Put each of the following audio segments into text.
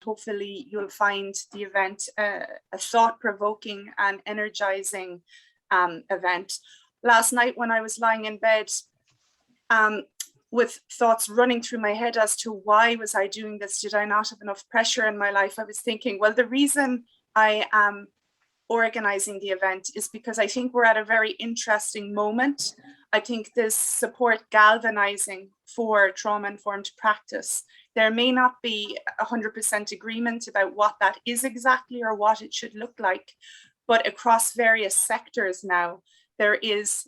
hopefully you'll find the event a thought-provoking and energizing event. Last night when I was lying in bed with thoughts running through my head as to why was I doing this? Did I not have enough pressure in my life? I was thinking, well, the reason I am organizing the event is because I think we're at a very interesting moment. I think this support galvanizing for trauma-informed practice. There may not be 100% agreement about what that is exactly or what it should look like, but across various sectors now, there is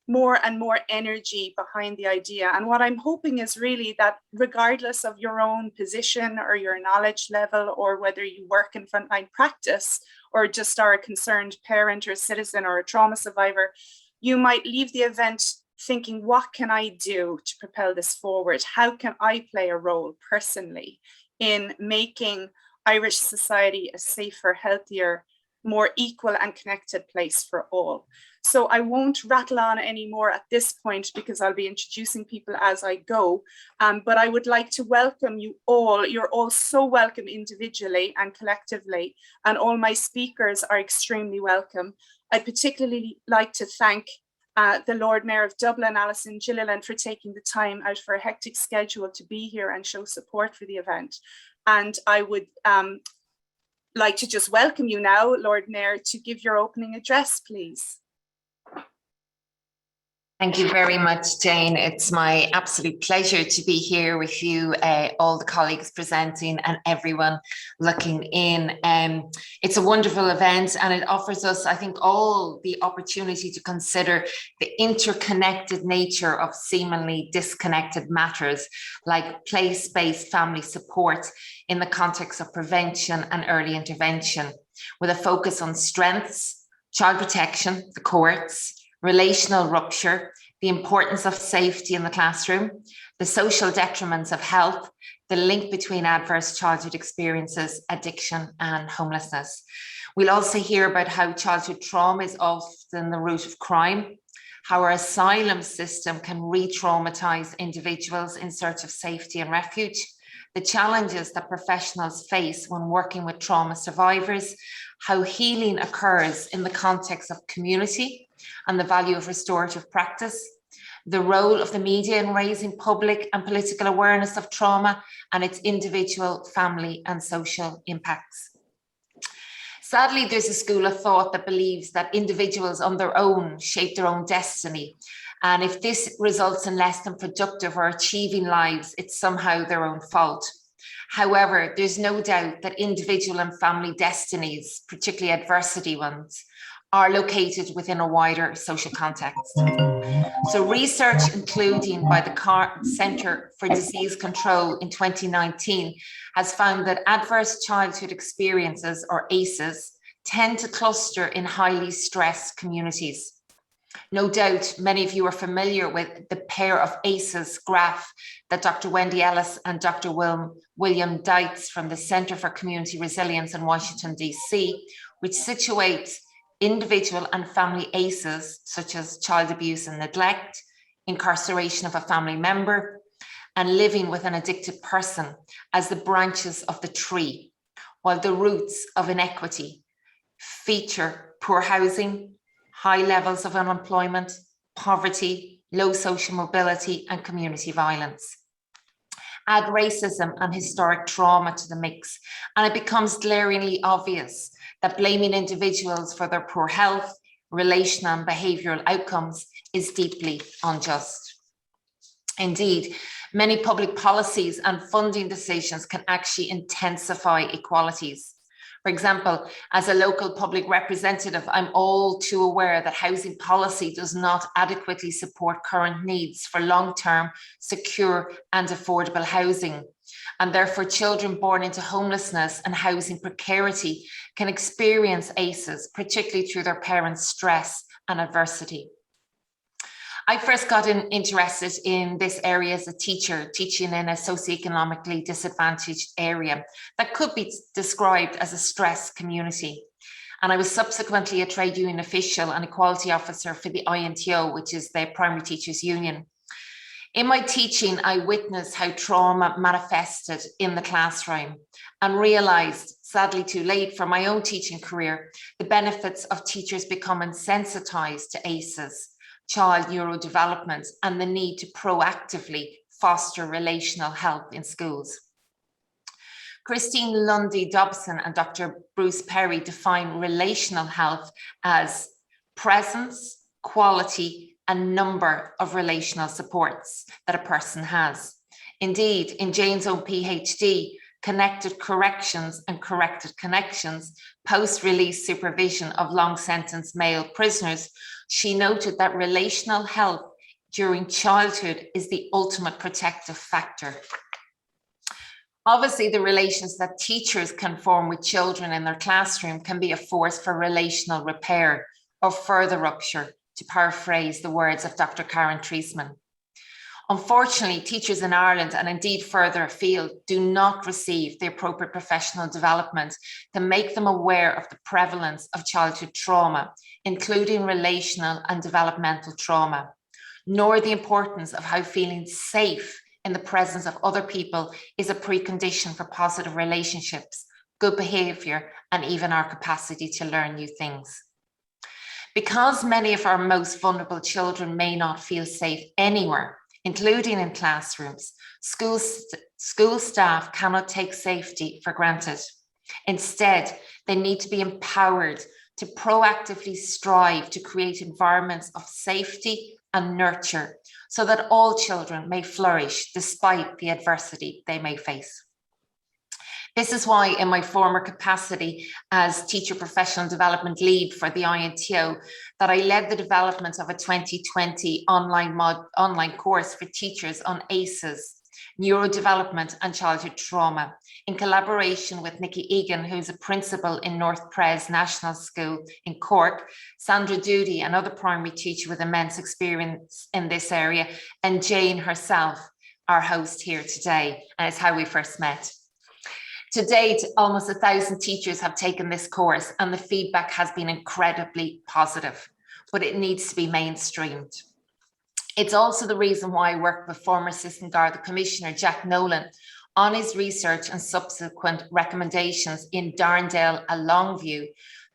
more and more energy behind the idea. And what I'm hoping is really that regardless of your own position or your knowledge level, or whether you work in frontline practice or just are a concerned parent or citizen or a trauma survivor, you might leave the event thinking, what can I do to propel this forward? How can I play a role personally in making Irish society a safer, healthier, more equal and connected place for all? So I won't rattle on anymore at this point because I'll be introducing people as I go. But I would like to welcome you all. You're all so welcome individually and collectively, and all my speakers are extremely welcome. I'd particularly like to thank the Lord Mayor of Dublin, Alison, Gilliland, for taking the time out for a hectic schedule to be here and show support for the event. And I would like to just welcome you now, Lord Mayor, to give your opening address, please. Thank you very much, Jane. It's my absolute pleasure to be here with you, all the colleagues presenting and everyone looking in. It's a wonderful event, and it offers us, I think, all the opportunity to consider the interconnected nature of seemingly disconnected matters like place-based family support in the context of prevention and early intervention, with a focus on strengths, child protection, the courts, relational rupture, the importance of safety in the classroom, the social detriments of health, the link between adverse childhood experiences, addiction and homelessness. We'll also hear about how childhood trauma is often the root of crime, how our asylum system can re-traumatize individuals in search of safety and refuge, the challenges that professionals face when working with trauma survivors, how healing occurs in the context of community and the value of restorative practice, the role of the media in raising public and political awareness of trauma and its individual, family and social impacts. Sadly, there's a school of thought that believes that individuals on their own shape their own destiny. And if this results in less than productive or achieving lives, it's somehow their own fault. However, there's no doubt that individual and family destinies, particularly adversity ones, are located within a wider social context. So research, including by the Centre for Disease Control in 2019, has found that adverse childhood experiences, or ACEs, tend to cluster in highly stressed communities. No doubt many of you are familiar with the pair of ACEs graph that Dr. Wendy Ellis and Dr. William Dietz from the Centre for Community Resilience in Washington, DC, which situates individual and family ACEs, such as child abuse and neglect, incarceration of a family member, and living with an addicted person, as the branches of the tree, while the roots of inequity feature poor housing, high levels of unemployment, poverty, low social mobility, and community violence. Add racism and historic trauma to the mix, and it becomes glaringly obvious that blaming individuals for their poor health, relational and behavioural outcomes is deeply unjust. Indeed, many public policies and funding decisions can actually intensify inequalities. For example, as a local public representative, I'm all too aware that housing policy does not adequately support current needs for long-term, secure and affordable housing. And therefore, children born into homelessness and housing precarity can experience ACEs, particularly through their parents' stress and adversity. I first got interested in this area as a teacher, teaching in a socioeconomically disadvantaged area that could be described as a stressed community. And I was subsequently a trade union official and equality officer for the INTO, which is the Primary Teachers Union. In my teaching, I witnessed how trauma manifested in the classroom and realised, sadly too late for my own teaching career, the benefits of teachers becoming sensitised to ACEs, child neurodevelopment, and the need to proactively foster relational health in schools. Christine Lundy-Dobson and Dr. Bruce Perry define relational health as presence, quality, and number of relational supports that a person has. Indeed, in Jane's own PhD, Connected Corrections and Corrected Connections, post-release supervision of long-sentence male prisoners, she noted that relational health during childhood is the ultimate protective factor. Obviously, the relations that teachers can form with children in their classroom can be a force for relational repair or further rupture, to paraphrase the words of Dr. Karen Treisman. Unfortunately, teachers in Ireland and indeed further afield do not receive the appropriate professional development to make them aware of the prevalence of childhood trauma, including relational and developmental trauma, nor the importance of how feeling safe in the presence of other people is a precondition for positive relationships, good behaviour, and even our capacity to learn new things. Because many of our most vulnerable children may not feel safe anywhere, including in classrooms, school staff cannot take safety for granted. Instead, they need to be empowered to proactively strive to create environments of safety and nurture so that all children may flourish despite the adversity they may face. This is why in my former capacity as teacher professional development lead for the INTO, that I led the development of a 2020 online course for teachers on ACEs, neurodevelopment and childhood trauma, in collaboration with Nikki Egan, who's a principal in North Pres National School in Cork, Sandra Doody, another primary teacher with immense experience in this area, and Jane herself, our host here today, and it's how we first met. To date, almost 1,000 teachers have taken this course and the feedback has been incredibly positive, but it needs to be mainstreamed. It's also the reason why I worked with former Assistant Garda Commissioner Jack Nolan on his research and subsequent recommendations in Darndale and Longview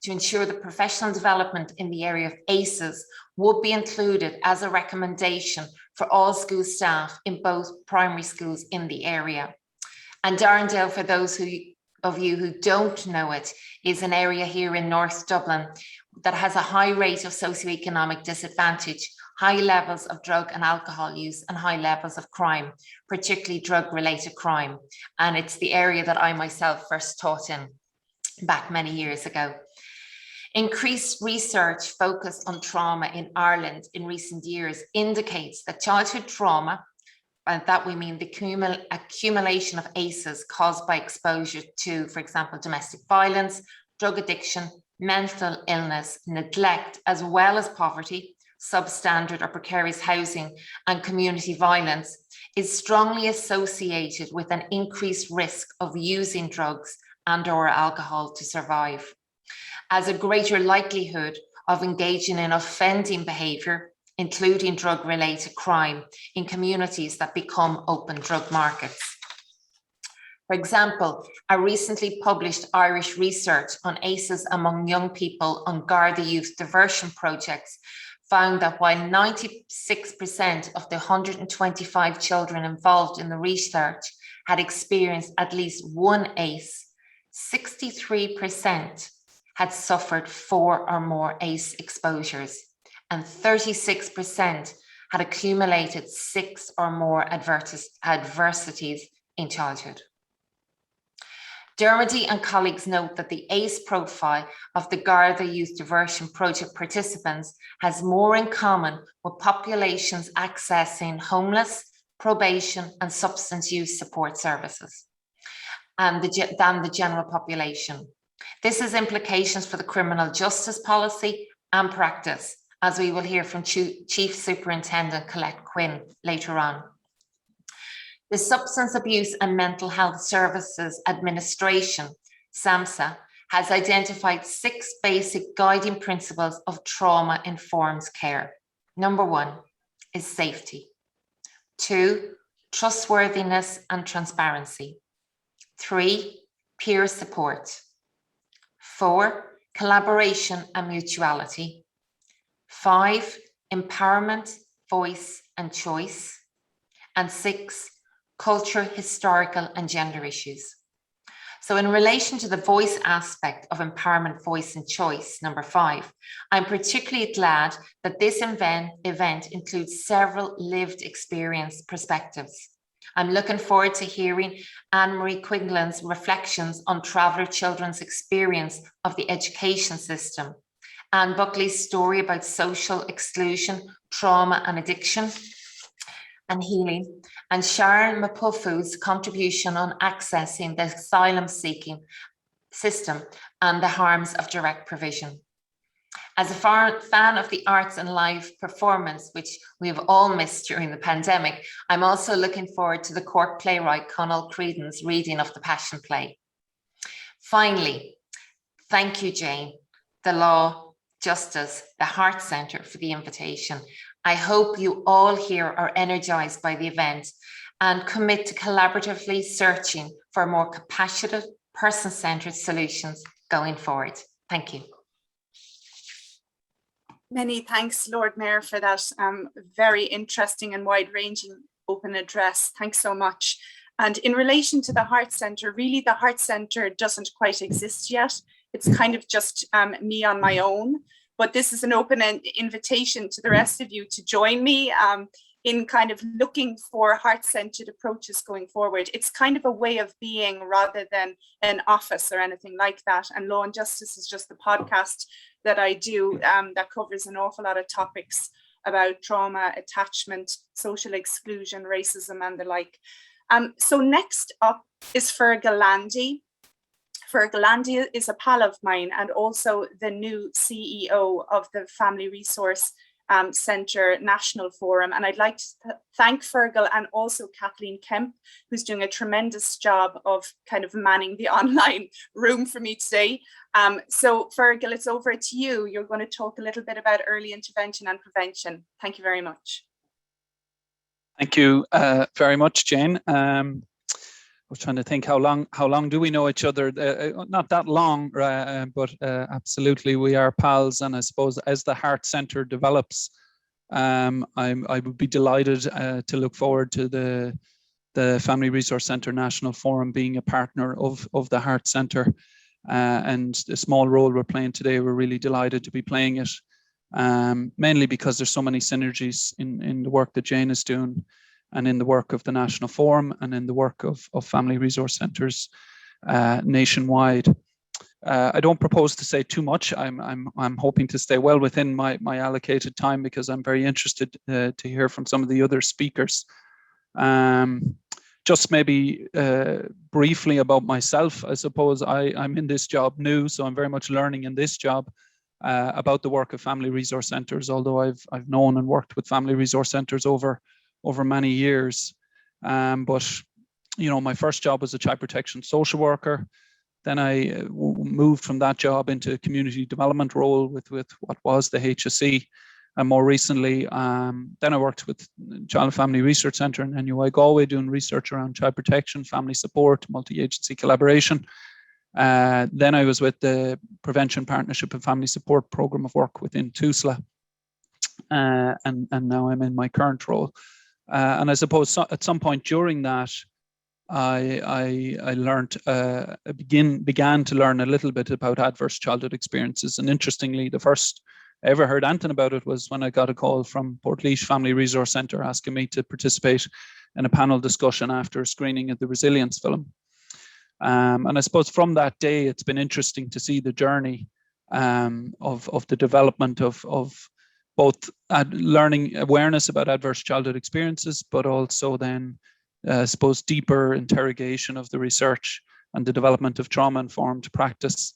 to ensure that professional development in the area of ACEs would be included as a recommendation for all school staff in both primary schools in the area. And Darndale, for those of you who don't know it, is an area here in North Dublin that has a high rate of socioeconomic disadvantage, high levels of drug and alcohol use, and high levels of crime, particularly drug-related crime. And it's the area that I myself first taught in back many years ago. Increased research focused on trauma in Ireland in recent years indicates that childhood trauma, and that we mean the accumulation of ACEs caused by exposure to, for example, domestic violence, drug addiction, mental illness, neglect, as well as poverty, substandard or precarious housing, and community violence, is strongly associated with an increased risk of using drugs and/or alcohol to survive, as a greater likelihood of engaging in offending behaviour, including drug-related crime, in communities that become open drug markets. For example, a recently published Irish research on ACEs among young people on Garda youth diversion projects found that while 96% of the 125 children involved in the research had experienced at least one ACE, 63% had suffered 4 or more ACE exposures, and 36% had accumulated 6 or more adversities in childhood. Dermody and colleagues note that the ACE profile of the Garda Youth Diversion Project participants has more in common with populations accessing homeless, probation and substance use support services than the general population. This has implications for the criminal justice policy and practice, as we will hear from Chief Superintendent Colette Quinn later on. The Substance Abuse and Mental Health Services Administration, SAMHSA, has identified 6 basic guiding principles of trauma-informed care. Number 1 is safety. 2, trustworthiness and transparency. 3, peer support. 4, collaboration and mutuality. 5, empowerment, voice and choice. And 6, culture, historical and gender issues. So in relation to the voice aspect of empowerment, voice and choice, number 5, I'm particularly glad that this event includes several lived experience perspectives. I'm looking forward to hearing Marie Quilligan's reflections on traveller children's experience of the education system, and Buckley's story about social exclusion, trauma and addiction and healing, and Sharon Mapufu's contribution on accessing the asylum-seeking system and the harms of direct provision. As a fan of the arts and live performance, which we've all missed during the pandemic, I'm also looking forward to the Cork playwright Conal Creedon's reading of the Passion Play. Finally, thank you, Jane, the Law, Justice, the Heart Centre for the invitation. I hope you all here are energised by the event and commit to collaboratively searching for more compassionate, person-centred solutions going forward. Thank you. Many thanks, Lord Mayor, for that very interesting and wide-ranging open address. Thanks so much. And in relation to the Heart Centre, really the Heart Centre doesn't quite exist yet. It's kind of just me on my own, but this is an open invitation to the rest of you to join me in kind of looking for heart-centered approaches going forward. It's kind of a way of being rather than an office or anything like that. And Law and Justice is just the podcast that I do that covers an awful lot of topics about trauma, attachment, social exclusion, racism and the like. So next up is Fergal Landy. Fergal Landy is a pal of mine and also the new CEO of the Family Resource Centre National Forum. And I'd like to thank Fergal and also Kathleen Kemp, who's doing a tremendous job of kind of manning the online room for me today. So Fergal, it's over to you. You're going to talk a little bit about early intervention and prevention. Thank you very much. Thank you very much, Jane. I was trying to think how long do we know each other? Not that long, but absolutely we are pals. And I suppose as the Heart Centre develops, I would be delighted to look forward to the Family Resource Centre National Forum being a partner of the Heart Centre. And the small role we're playing today, we're really delighted to be playing it, mainly because there's so many synergies in the work that Jane is doing, and in the work of the National Forum and in the work of Family Resource Centres nationwide. I don't propose to say too much. I'm hoping to stay well within my allocated time because I'm very interested to hear from some of the other speakers. Just maybe briefly about myself, I suppose I'm in this job new, so I'm very much learning in this job about the work of Family Resource Centres, although I've known and worked with Family Resource Centres over many years. But, you know, my first job was a child protection social worker. Then I moved from that job into a community development role with what was the HSE. And more recently, then I worked with Child and Family Research Centre in NUI Galway, doing research around child protection, family support, multi-agency collaboration. Then I was with the Prevention Partnership and Family Support Programme of Work within TUSLA. And now I'm in my current role. And I suppose at some point during that, I learned, began to learn a little bit about adverse childhood experiences. And interestingly, the first I ever heard anything about it was when I got a call from Portlaoise Family Resource Centre asking me to participate in a panel discussion after a screening of the Resilience film. And I suppose from that day, it's been interesting to see the journey of the development of both learning awareness about adverse childhood experiences, but also then, I suppose, deeper interrogation of the research and the development of trauma-informed practice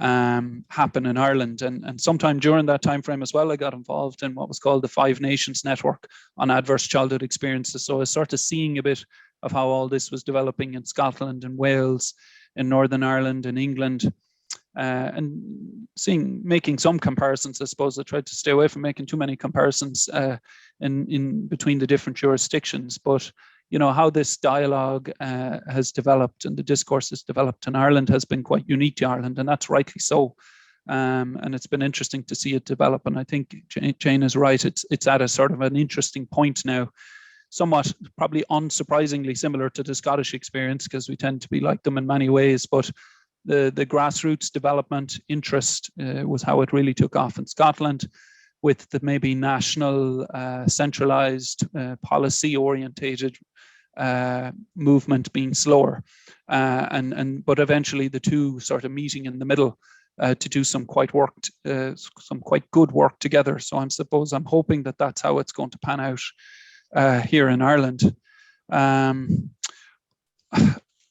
happen in Ireland. And sometime during that time frame as well, I got involved in what was called the Five Nations Network on Adverse Childhood Experiences. So I was sort of seeing a bit of how all this was developing in Scotland and Wales, in Northern Ireland, in England, and making some comparisons. I suppose I tried to stay away from making too many comparisons in between the different jurisdictions, but how this dialogue has developed and the discourse has developed in Ireland has been quite unique to Ireland, and that's rightly so. And it's been interesting to see it develop. And I think Jane is right. It's at a sort of an interesting point now, somewhat probably unsurprisingly similar to the Scottish experience, because we tend to be like them in many ways. But the grassroots development interest was how it really took off in Scotland, with the maybe national, centralized, policy orientated movement being slower. But eventually the two sort of meeting in the middle to do some quite good work together. So I'm hoping that that's how it's going to pan out here in Ireland.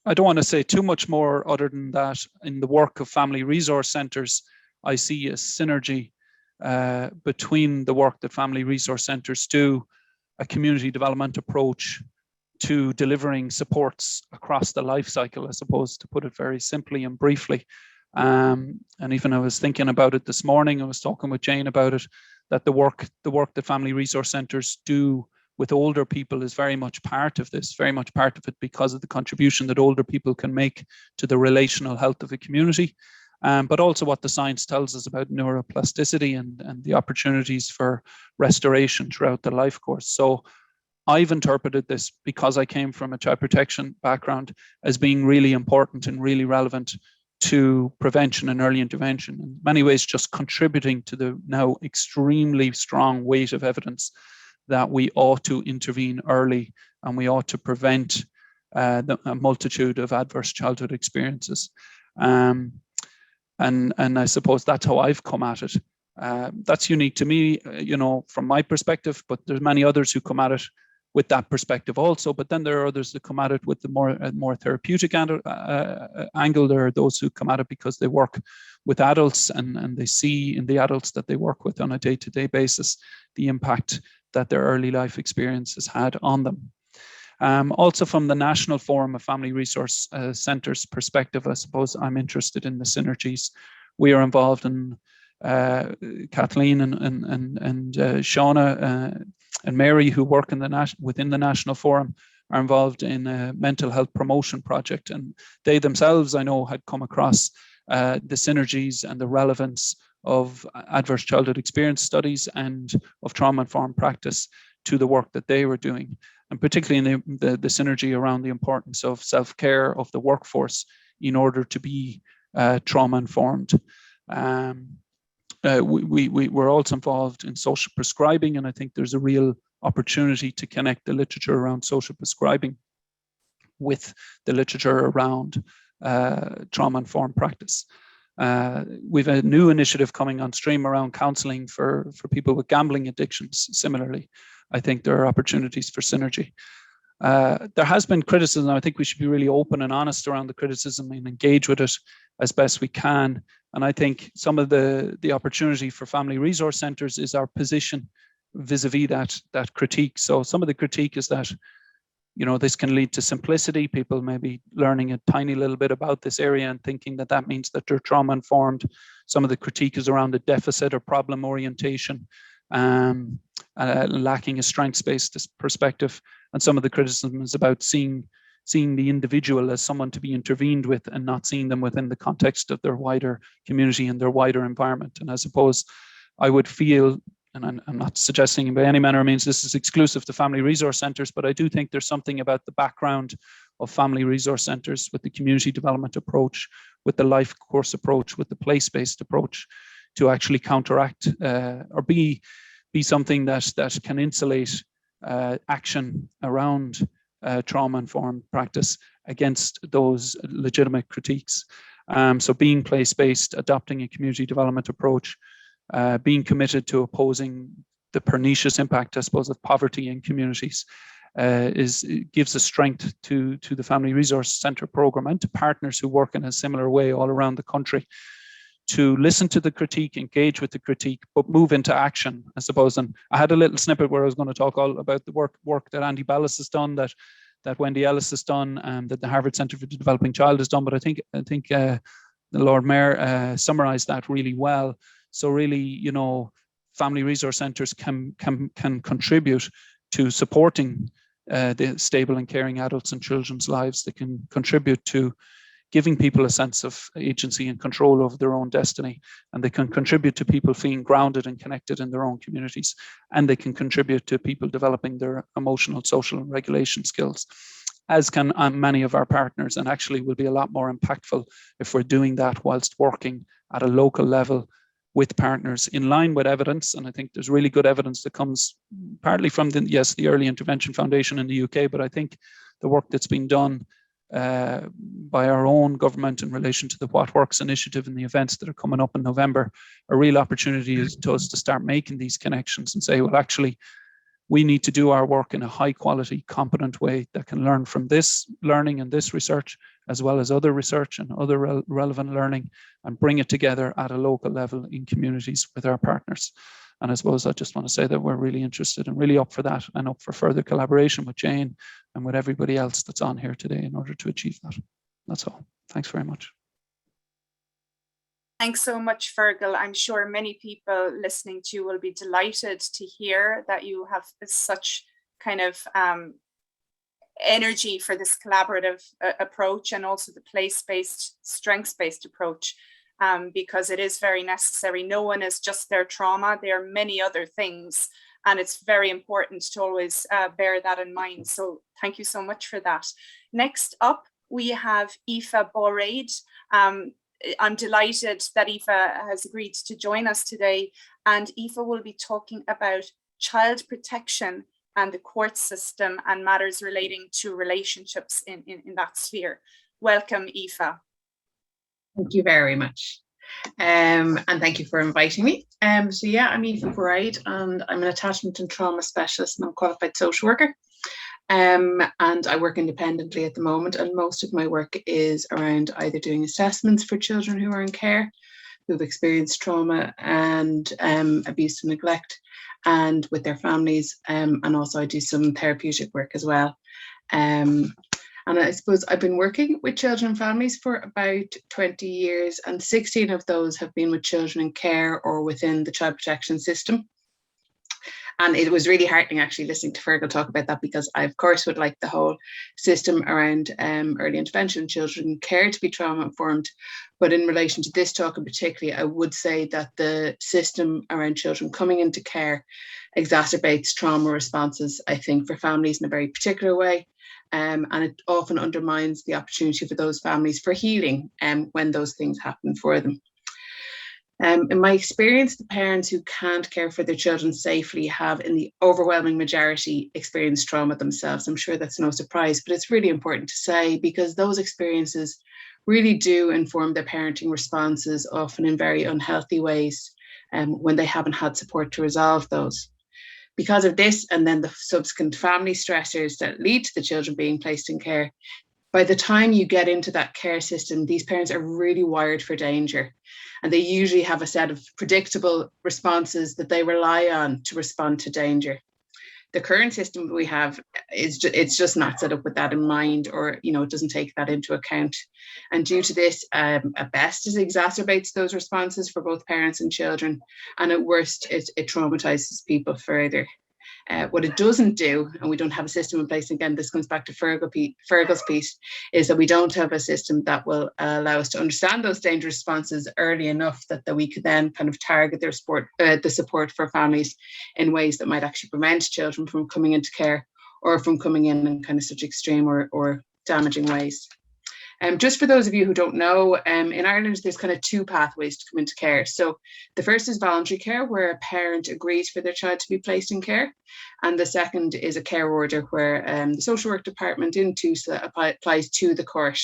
I don't want to say too much more other than that in the work of family resource centres, I see a synergy between the work that family resource centres do, a community development approach to delivering supports across the life cycle, I suppose, to put it very simply and briefly. And even I was thinking about it this morning, I was talking with Jane about it, that the work that family resource centres do with older people is very much part of this, very much part of it because of the contribution that older people can make to the relational health of a community, but also what the science tells us about neuroplasticity and the opportunities for restoration throughout the life course. So I've interpreted this, because I came from a child protection background, as being really important and really relevant to prevention and early intervention, in many ways just contributing to the now extremely strong weight of evidence that we ought to intervene early and we ought to prevent a multitude of adverse childhood experiences. And I suppose that's how I've come at it. That's unique to me, from my perspective, but there's many others who come at it with that perspective also. But then there are others that come at it with the more therapeutic angle. There are those who come at it because they work with adults and they see in the adults that they work with on a day-to-day basis the impact that their early life experience has had on them. Also from the National Forum of Family Resource Centres perspective, I suppose I'm interested in the synergies. We are involved in Kathleen and Shauna and Mary, who work within the National Forum, are involved in a mental health promotion project. And they themselves, I know, had come across the synergies and the relevance of adverse childhood experience studies and of trauma-informed practice to the work that they were doing, and particularly in the synergy around the importance of self-care of the workforce in order to be trauma-informed. We're also involved in social prescribing, and I think there's a real opportunity to connect the literature around social prescribing with the literature around trauma-informed practice. We've a new initiative coming on stream around counselling for people with gambling addictions. Similarly, I think there are opportunities for synergy. There has been criticism. I think we should be really open and honest around the criticism and engage with it as best we can. And I think some of the opportunity for family resource centres is our position vis-a-vis that critique. So some of the critique is that, this can lead to simplicity. People may be learning a tiny little bit about this area and thinking that means that they're trauma informed. Some of the critique is around the deficit or problem orientation, lacking a strengths-based perspective. And some of the criticism is about seeing the individual as someone to be intervened with and not seeing them within the context of their wider community and their wider environment. And I suppose I would feel, and I'm not suggesting by any manner or means this is exclusive to family resource centres, but I do think there's something about the background of family resource centres with the community development approach, with the life course approach, with the place-based approach to actually counteract or be something that can insulate action around trauma-informed practice against those legitimate critiques. So being place-based, adopting a community development approach, being committed to opposing the pernicious impact, I suppose, of poverty in communities gives a strength to the Family Resource Centre programme and to partners who work in a similar way all around the country, to listen to the critique, engage with the critique, but move into action, I suppose. And I had a little snippet where I was going to talk all about the work that Andy Ballas has done, that Wendy Ellis has done, and that the Harvard Centre for the Developing Child has done. But I think the Lord Mayor summarised that really well. So really, you know, family resource centres can contribute to supporting the stable and caring adults and children's lives. They can contribute to giving people a sense of agency and control over their own destiny, and they can contribute to people feeling grounded and connected in their own communities, and they can contribute to people developing their emotional, social and regulation skills, as can many of our partners, and actually will be a lot more impactful if we're doing that whilst working at a local level with partners in line with evidence. And I think there's really good evidence that comes partly from the Early Intervention Foundation in the UK, but I think the work that's been done by our own government in relation to the What Works initiative and the events that are coming up in November, a real opportunity is to us to start making these connections and say, well, actually, we need to do our work in a high quality, competent way that can learn from this learning and this research, as well as other research and other relevant learning, and bring it together at a local level in communities with our partners. And I suppose I just want to say that we're really interested and really up for that, and up for further collaboration with Jane and with everybody else that's on here today in order to achieve that. That's all. Thanks very much. Thanks so much, Fergal. I'm sure many people listening to you will be delighted to hear that you have such kind of energy for this collaborative approach, and also the place-based, strengths-based approach, because it is very necessary. No one is just their trauma. There are many other things, and it's very important to always bear that in mind. So thank you so much for that. Next up, we have Aoife Bairéad. I'm delighted that Aoife has agreed to join us today, and Aoife will be talking about child protection and the court system and matters relating to relationships in that sphere. Welcome, Aoife. Thank you very much. And thank you for inviting me. So yeah, I'm Aoife Boraid, and I'm an attachment and trauma specialist and I'm a qualified social worker. And I work independently at the moment, and most of my work is around either doing assessments for children who are in care, who've experienced trauma and abuse and neglect, and with their families, and also I do some therapeutic work as well. And I suppose I've been working with children and families for about 20 years, and 16 of those have been with children in care or within the child protection system. And it was really heartening actually listening to Fergal talk about that, because I of course would like the whole system around early intervention, children in care, to be trauma informed. But in relation to this talk in particular, I would say that the system around children coming into care exacerbates trauma responses, I think, for families in a very particular way. And it often undermines the opportunity for those families for healing when those things happen for them. In my experience, the parents who can't care for their children safely have, in the overwhelming majority, experienced trauma themselves. I'm sure that's no surprise, but it's really important to say, because those experiences really do inform their parenting responses, often in very unhealthy ways, when they haven't had support to resolve those. Because of this, and then the subsequent family stressors that lead to the children being placed in care, by the time you get into that care system, these parents are really wired for danger. And they usually have a set of predictable responses that they rely on to respond to danger. The current system we have it's just not set up with that in mind, or it doesn't take that into account. And due to this, at best it exacerbates those responses for both parents and children, and at worst it traumatizes people further. What it doesn't do, and we don't have a system in place, again this comes back to Fergal's piece, is that we don't have a system that will allow us to understand those dangerous responses early enough that we could then kind of target their the support for families in ways that might actually prevent children from coming into care, or from coming in kind of such extreme or damaging ways. Just for those of you who don't know, in Ireland, there's kind of two pathways to come into care. So the first is voluntary care, where a parent agrees for their child to be placed in care. And the second is a care order, where the social work department in TUSA applies to the court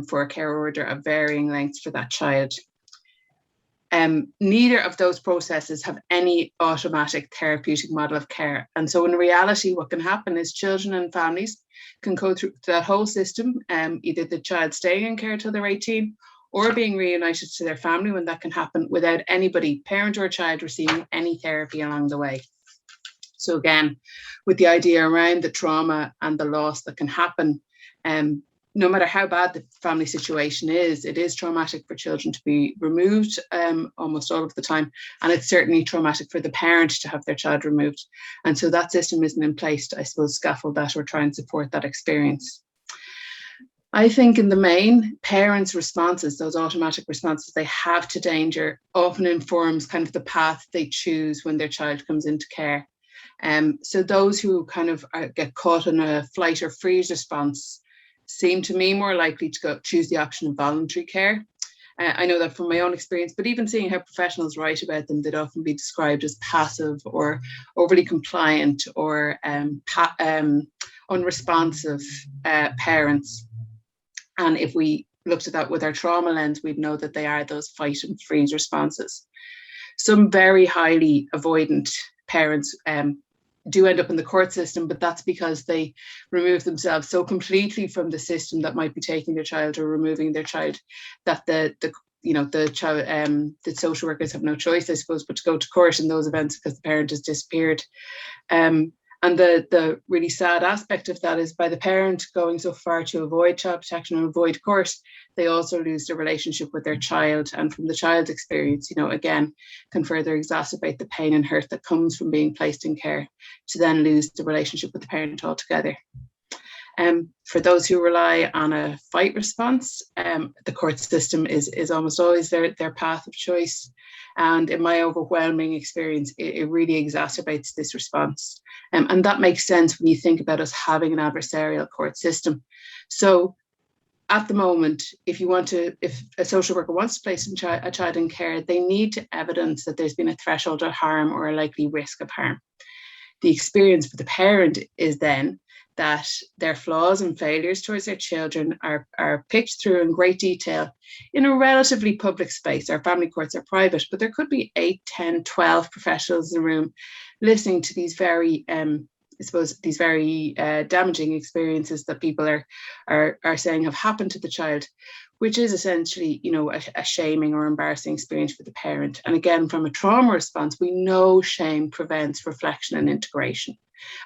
for a care order of varying lengths for that child. Neither of those processes have any automatic therapeutic model of care. And so in reality, what can happen is children and families can go through that whole system, either the child staying in care till they're 18 or being reunited to their family when that can happen, without anybody, parent or child, receiving any therapy along the way. So again, with the idea around the trauma and the loss that can happen no matter how bad the family situation is, it is traumatic for children to be removed almost all of the time. And it's certainly traumatic for the parent to have their child removed. And so that system isn't in place to, I suppose, scaffold that or try and support that experience. I think in the main, parents' responses, those automatic responses they have to danger, often informs kind of the path they choose when their child comes into care. So those who kind of get caught in a flight or freeze response seem to me more likely to choose the option of voluntary care. I know that from my own experience, but even seeing how professionals write about them, they'd often be described as passive or overly compliant or unresponsive parents. And if we looked at that with our trauma lens, we'd know that they are those fight and freeze responses. Some very highly avoidant parents do end up in the court system, but that's because they remove themselves so completely from the system that might be taking their child or removing their child that the social workers have no choice, I suppose, but to go to court in those events because the parent has disappeared. And the really sad aspect of that is by the parent going so far to avoid child protection and avoid court, they also lose their relationship with their child. And from the child's experience, again, can further exacerbate the pain and hurt that comes from being placed in care to then lose the relationship with the parent altogether. For those who rely on a fight response, the court system is almost always their path of choice. And in my overwhelming experience, it really exacerbates this response. And that makes sense when you think about us having an adversarial court system. So at the moment, if a social worker wants to place a child in care, they need to evidence that there's been a threshold of harm or a likely risk of harm. The experience for the parent is then that their flaws and failures towards their children are picked through in great detail in a relatively public space. Our family courts are private, but there could be 8, 10, 12 professionals in the room listening to these very, damaging experiences that people are saying have happened to the child, which is essentially, a shaming or embarrassing experience for the parent. And again, from a trauma response, we know shame prevents reflection and integration.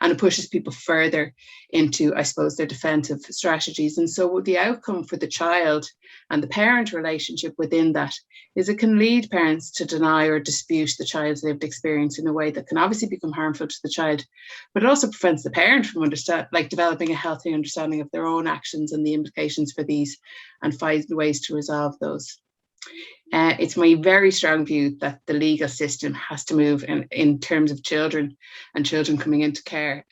And it pushes people further into, I suppose, their defensive strategies. And so the outcome for the child and the parent relationship within that is it can lead parents to deny or dispute the child's lived experience in a way that can obviously become harmful to the child, but it also prevents the parent from developing a healthy understanding of their own actions and the implications for these and find ways to resolve those. It's my very strong view that the legal system has to move in terms of children and children coming into care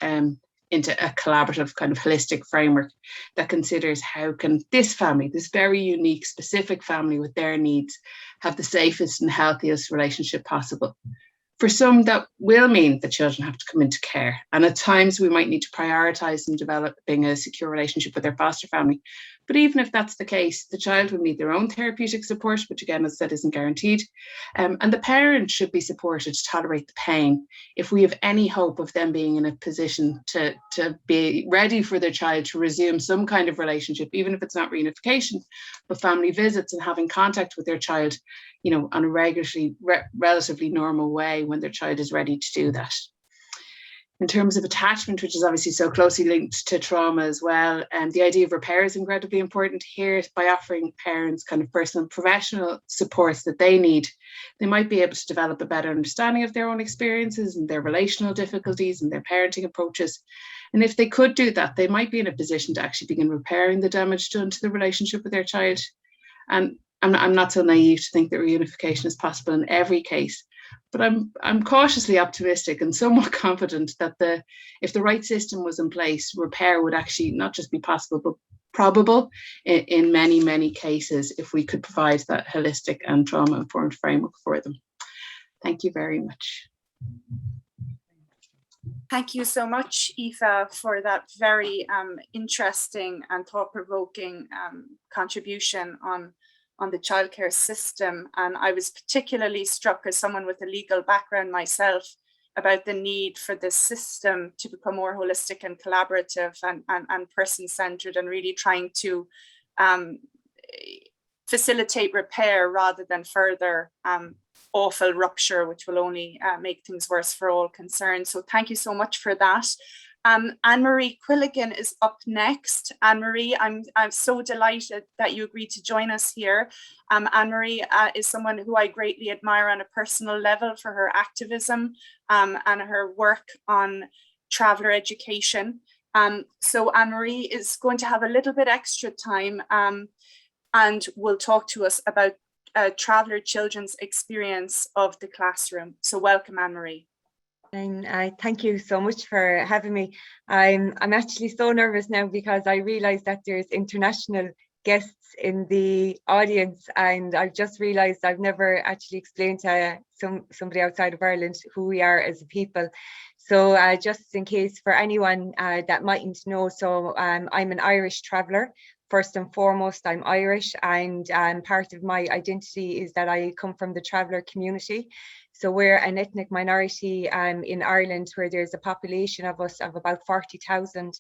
into a collaborative kind of holistic framework that considers how can this family, this very unique, specific family with their needs, have the safest and healthiest relationship possible. For some, that will mean that children have to come into care. And at times we might need to prioritise in developing a secure relationship with their foster family. But even if that's the case, the child will need their own therapeutic support, which again, as I said, isn't guaranteed. And the parent should be supported to tolerate the pain if we have any hope of them being in a position to be ready for their child to resume some kind of relationship, even if it's not reunification, but family visits and having contact with their child, on a relatively normal way when their child is ready to do that. In terms of attachment, which is obviously so closely linked to trauma as well, and the idea of repair is incredibly important here. By offering parents kind of personal and professional supports that they need, they might be able to develop a better understanding of their own experiences and their relational difficulties and their parenting approaches. And if they could do that, they might be in a position to actually begin repairing the damage done to the relationship with their child. And I'm not so naive to think that reunification is possible in every case, but I'm cautiously optimistic and somewhat confident that if the right system was in place, repair would actually not just be possible, but probable in many, many cases if we could provide that holistic and trauma-informed framework for them. Thank you very much. Thank you so much, Aoife, for that very interesting and thought-provoking contribution on the childcare system. And I was particularly struck, as someone with a legal background myself, about the need for this system to become more holistic and collaborative and person-centered, and really trying to facilitate repair rather than further awful rupture, which will only make things worse for all concerned. So thank you so much for that. Marie Quilligan is up next. Marie, I'm so delighted that you agreed to join us here. Marie is someone who I greatly admire on a personal level for her activism and her work on traveller education. So Marie is going to have a little bit extra time and will talk to us about traveller children's experience of the classroom. So welcome, Marie. And thank you so much for having me. I'm actually so nervous now because I realised that there's international guests in the audience, and I've just realised I've never actually explained to somebody outside of Ireland who we are as a people. So just in case for anyone that mightn't know, so I'm an Irish traveller. First and foremost, I'm Irish, and part of my identity is that I come from the traveller community. So we're an ethnic minority in Ireland, where there's a population of us of about 40,000.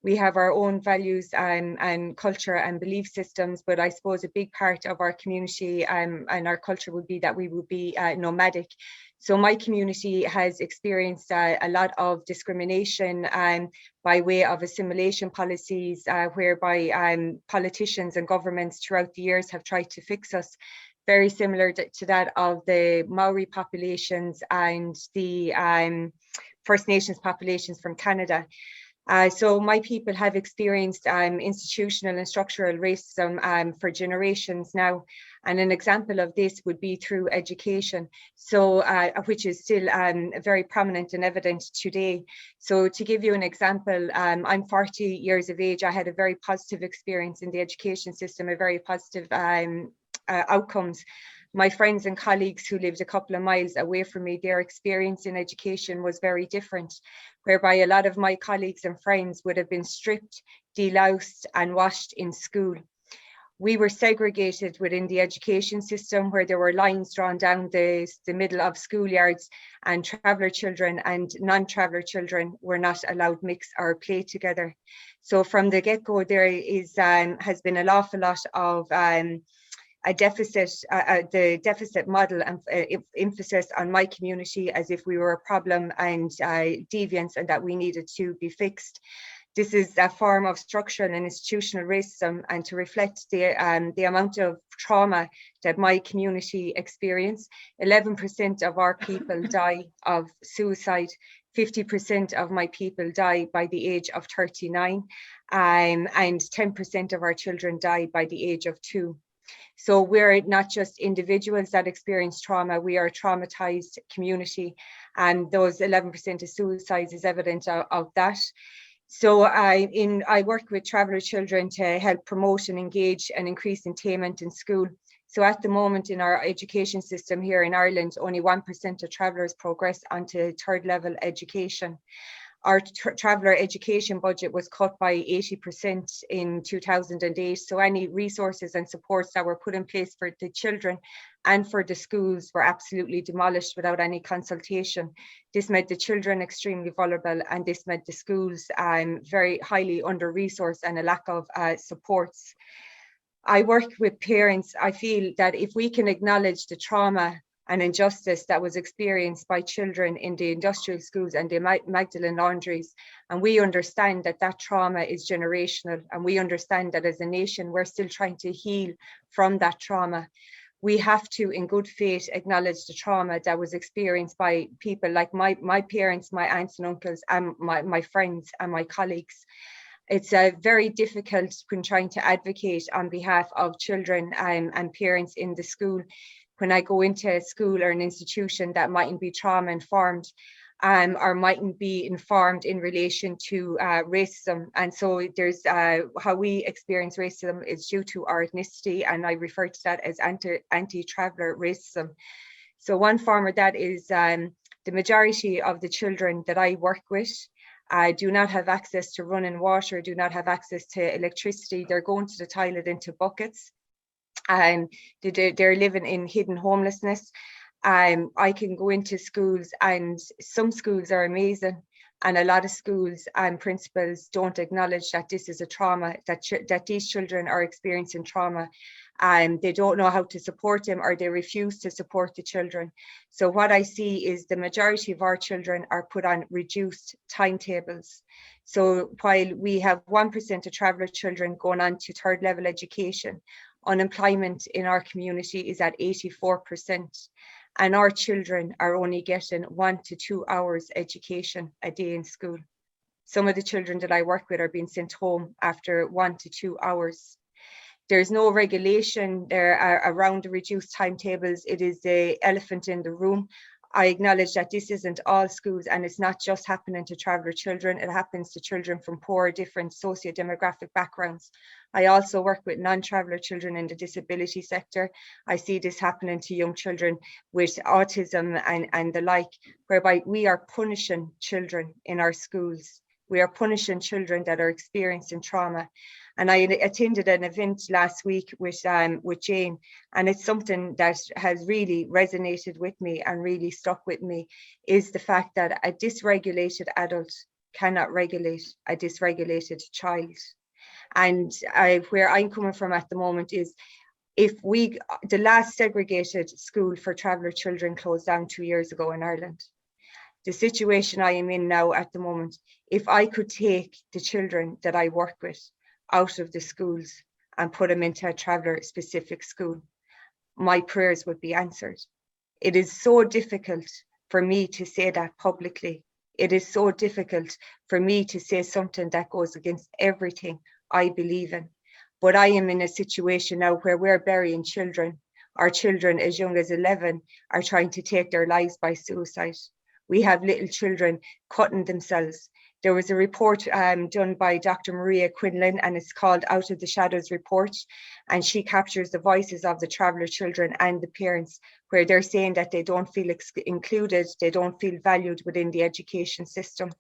We have our own values and culture and belief systems, but I suppose a big part of our community and our culture would be that we would be nomadic. So my community has experienced a lot of discrimination by way of assimilation policies, whereby politicians and governments throughout the years have tried to fix us, very similar to that of the Maori populations and the First Nations populations from Canada. So my people have experienced institutional and structural racism for generations now. And an example of this would be through education, so which is still very prominent and evident today. So to give you an example, I'm 40 years of age. I had a very positive experience in the education system, a very positive outcomes. My friends and colleagues who lived a couple of miles away from me, their experience in education was very different, whereby a lot of my colleagues and friends would have been stripped, deloused and washed in school. We were segregated within the education system, where there were lines drawn down the middle of schoolyards, and traveller children and non-traveller children were not allowed mix or play together. So from the get-go, there is has been an awful lot of a deficit, the deficit model and emphasis on my community as if we were a problem and deviance, and that we needed to be fixed. This is a form of structural and institutional racism, and to reflect the amount of trauma that my community experienced. 11% of our people die of suicide. 50% of my people die by the age of 39, and 10% of our children die by the age of 2. So we're not just individuals that experience trauma, we are a traumatized community, and those 11% of suicides is evident of that. So I work with traveller children to help promote and engage and increase attainment in school. So at the moment in our education system here in Ireland, only 1% of travellers progress onto third level education. Our traveller education budget was cut by 80% in 2008. So any resources and supports that were put in place for the children and for the schools were absolutely demolished without any consultation. This made the children extremely vulnerable, and this made the schools very highly under-resourced and a lack of supports. I work with parents. I feel that if we can acknowledge the trauma and injustice that was experienced by children in the industrial schools and the Magdalen laundries, and we understand that that trauma is generational, and we understand that as a nation we're still trying to heal from that trauma, we have to in good faith acknowledge the trauma that was experienced by people like my parents, my aunts and uncles, and my friends and my colleagues. It's very difficult when trying to advocate on behalf of children and parents in the school. When I go into a school or an institution that mightn't be trauma informed or mightn't be informed in relation to racism. And so there's how we experience racism is due to our ethnicity, and I refer to that as anti-traveller racism. So one form of that is the majority of the children that I work with do not have access to running water, do not have access to electricity. They're going to the toilet into buckets. They're living in hidden homelessness. I can go into schools, and some schools are amazing, And a lot of schools and principals don't acknowledge that this is a trauma, that these children are experiencing trauma, and they don't know how to support them, or they refuse to support the children. So what I see is the majority of our children are put on reduced timetables. So while we have 1% of traveller children going on to third level education, unemployment in our community is at 84%. And our children are only getting 1 to 2 hours education a day in school. Some of the children that I work with are being sent home after 1 to 2 hours. There's no regulation there around the reduced timetables. It is the elephant in the room. I acknowledge that this isn't all schools, and it's not just happening to traveller children. It happens to children from poor, different socio-demographic backgrounds. I also work with non-traveller children in the disability sector. I see this happening to young children with autism and the like, whereby we are punishing children in our schools. We are punishing children that are experiencing trauma. And I attended an event last week with Jane, and it's something that has really resonated with me and really stuck with me, is the fact that a dysregulated adult cannot regulate a dysregulated child. And where I'm coming from at the moment is, the last segregated school for traveller children closed down 2 years ago in Ireland. The situation I am in now at the moment, if I could take the children that I work with out of the schools and put them into a traveller specific school, my prayers would be answered. It is so difficult for me to say that publicly. It is so difficult for me to say something that goes against everything I believe in. But I am in a situation now where we're burying children. Our children as young as 11 are trying to take their lives by suicide. We have little children cutting themselves. There was a report done by Dr. Marie Quilligan, and it's called Out of the Shadows report. And she captures the voices of the traveller children and the parents, where they're saying that they don't feel included, they don't feel valued within the education system.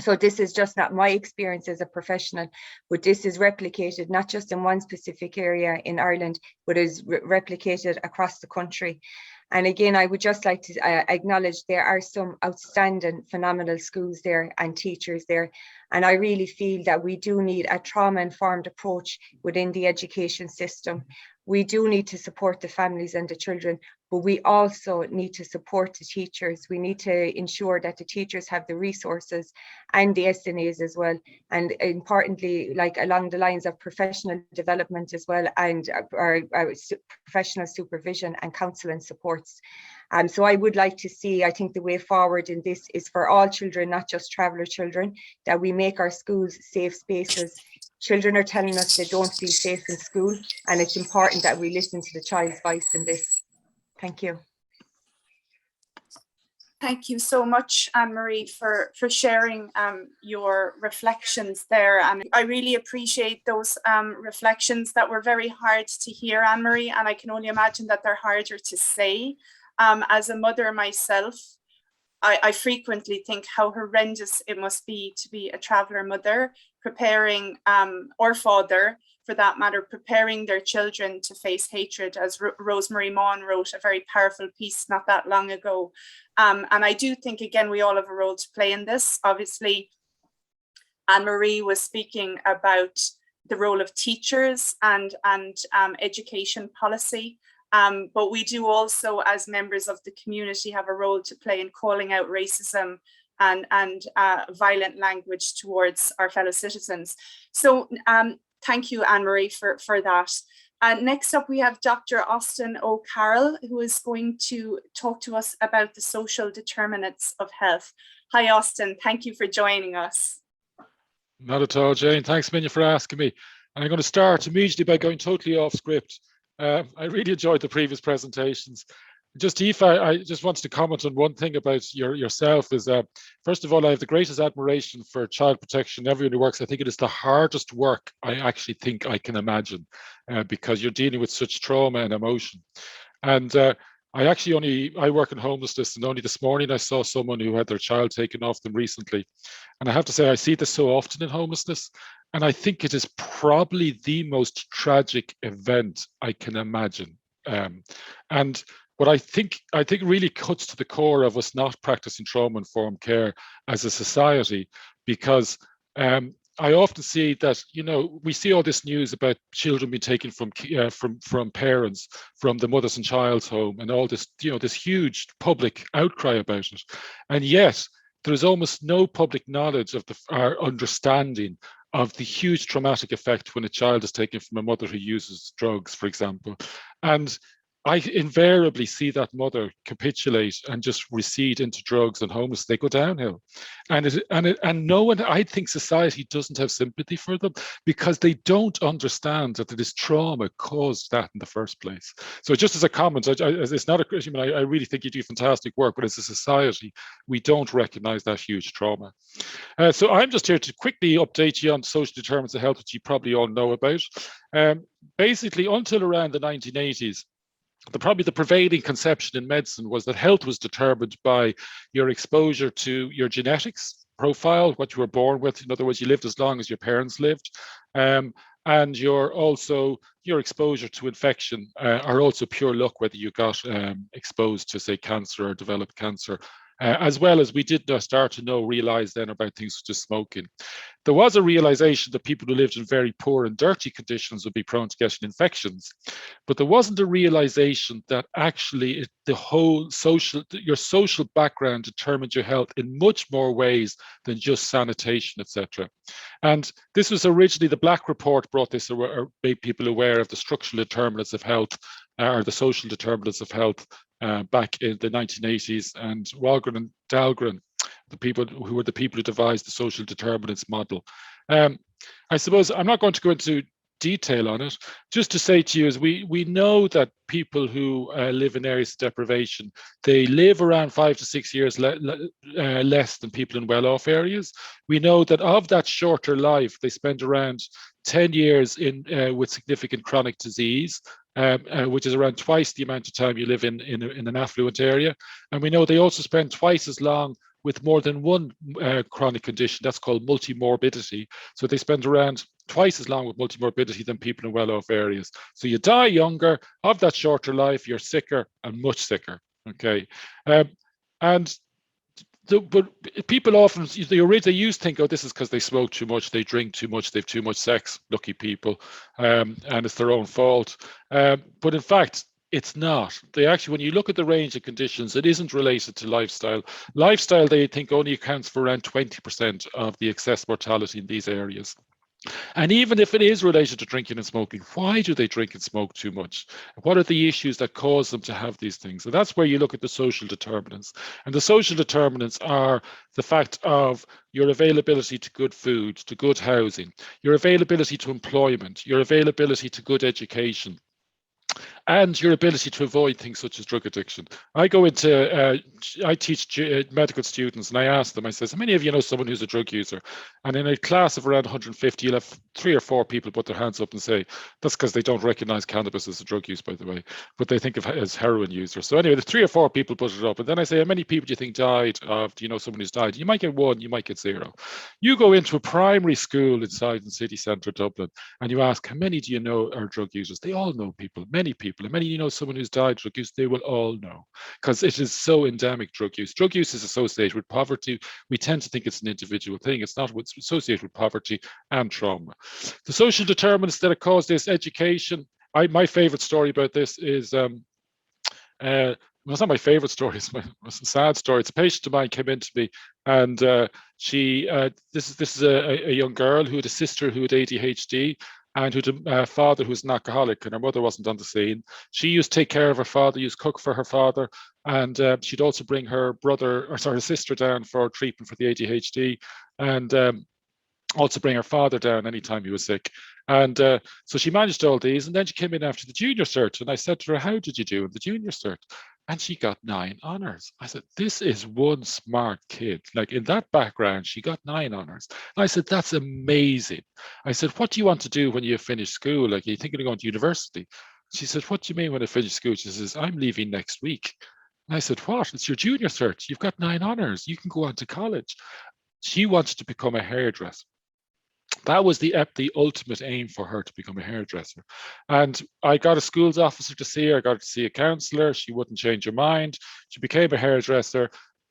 So this is just not my experience as a professional, but this is replicated not just in one specific area in Ireland, but is replicated across the country. And again, I would just like to acknowledge there are some outstanding, phenomenal schools there and teachers there. And I really feel that we do need a trauma-informed approach within the education system. We do need to support the families and the children, but we also need to support the teachers. We need to ensure that the teachers have the resources and the SNAs as well. And importantly, like along the lines of professional development as well, and our professional supervision and counselling supports. So I would like to see, I think the way forward in this is for all children, not just traveller children, that we make our schools safe spaces. Children are telling us they don't feel safe in school, and it's important that we listen to the child's voice in this. Thank you. Thank you so much, Anne-Marie, for sharing your reflections there. And I really appreciate those reflections that were very hard to hear, Anne-Marie, and I can only imagine that they're harder to say. As a mother myself, I frequently think how horrendous it must be to be a traveller mother, preparing, or father, for that matter, preparing their children to face hatred, as Rosemary Maughan wrote a very powerful piece not that long ago. And I do think, again, we all have a role to play in this. Obviously, Anne-Marie was speaking about the role of teachers and education policy. But we do also, as members of the community, have a role to play in calling out racism and violent language towards our fellow citizens. So thank you, Anne-Marie, for that. Next up, we have Dr. Austin O'Carroll, who is going to talk to us about the social determinants of health. Hi, Austin. Thank you for joining us. Not at all, Jane. Thanks, Minya, for asking me. And I'm going to start immediately by going totally off script. I really enjoyed the previous presentations. Just Aoife, I just wanted to comment on one thing about yourself is, first of all, I have the greatest admiration for child protection, everyone who works. I think it is the hardest work I actually think I can imagine, because you're dealing with such trauma and emotion. And I work in homelessness, and only this morning I saw someone who had their child taken off them recently. And I have to say, I see this so often in homelessness. And I think it is probably the most tragic event I can imagine. And what I think really cuts to the core of us not practicing trauma-informed care as a society, because I often see that, you know, we see all this news about children being taken from parents, from the mothers and child's home, and all this, you know, this huge public outcry about it, and yet there is almost no public knowledge of our understanding of the huge traumatic effect when a child is taken from a mother who uses drugs, for example. And I invariably see that mother capitulate and just recede into drugs and homelessness. They go downhill, and no one. I think society doesn't have sympathy for them because they don't understand that it is trauma caused that in the first place. So, just as a comment, it's not a criticism. I really think you do fantastic work, but as a society, we don't recognise that huge trauma. So, I'm just here to quickly update you on social determinants of health, which you probably all know about. Basically, until around the 1980s. Probably the prevailing conception in medicine was that health was determined by your exposure to your genetics profile, what you were born with. In other words, you lived as long as your parents lived. And your exposure to infection are also pure luck, whether you got exposed to, say, cancer or developed cancer. As well as we did start to realize then about things such as smoking. There was a realization that people who lived in very poor and dirty conditions would be prone to getting infections, but there wasn't a realization that actually your social background determined your health in much more ways than just sanitation, etc. And this was originally the Black Report brought this, or made people aware of the structural determinants of health, or the social determinants of health. Back in the 1980s, and Walgren and Dahlgren, who devised the social determinants model. I suppose I'm not going to go into detail on it. Just to say to you is we know that people who live in areas of deprivation, they live around 5 to 6 years less than people in well-off areas. We know that of that shorter life, they spend around 10 years with significant chronic disease, which is around twice the amount of time you live in an affluent area. And we know they also spend twice as long with more than one chronic condition. That's called multimorbidity. So they spend around twice as long with multimorbidity than people in well-off areas. So you die younger, of that shorter life, you're sicker and much sicker, okay? But people often, they used to think, oh, this is because they smoke too much, they drink too much, they have too much sex, lucky people, and it's their own fault. But in fact, it's not. They actually, when you look at the range of conditions, it isn't related to lifestyle. Lifestyle, they think, only accounts for around 20% of the excess mortality in these areas. And even if it is related to drinking and smoking, why do they drink and smoke too much? What are the issues that cause them to have these things? And that's where you look at the social determinants. And the social determinants are the fact of your availability to good food, to good housing, your availability to employment, your availability to good education, and your ability to avoid things such as drug addiction. I teach medical students, and I ask them, I say, how many of you know someone who's a drug user? And in a class of around 150, you'll have 3 or 4 people put their hands up and say, that's because they don't recognize cannabis as a drug use, by the way, but they think of it as heroin users. So anyway, the 3 or 4 people put it up. And then I say, how many people do you think died of, do you know someone who's died? You might get 1, you might get 0. You go into a primary school inside the city centre of Dublin, and you ask, how many do you know are drug users? They all know people, many people. And many, you know, someone who's died of drug use, they will all know, because it is so endemic, drug use. Drug use is associated with poverty. We tend to think it's an individual thing. It's not. What's associated with poverty and trauma. The social determinants that have caused this: education. My favorite story about this is, well, it's not my favorite story, it's a sad story. It's a patient of mine came in to me, and this is a young girl who had a sister who had ADHD, and who had a father who was an alcoholic, and her mother wasn't on the scene. She used to take care of her father, used to cook for her father, and she'd also bring her her sister down for treatment for the ADHD, and also bring her father down anytime he was sick. And so she managed all these, and then she came in after the junior cert, and I said to her, how did you do in the junior cert? And she got 9 honours. I said, this is one smart kid. Like, in that background, she got 9 honours. And I said, that's amazing. I said, what do you want to do when you finish school? Like, are you thinking of going to university? She said, what do you mean when I finish school? She says, I'm leaving next week. And I said, what? It's your junior cert. You've got 9 honours. You can go on to college. She wanted to become a hairdresser. that was the ultimate aim for her, to become a hairdresser. And I got a schools officer to see her, I got to see a counsellor, she wouldn't change her mind. She became a hairdresser.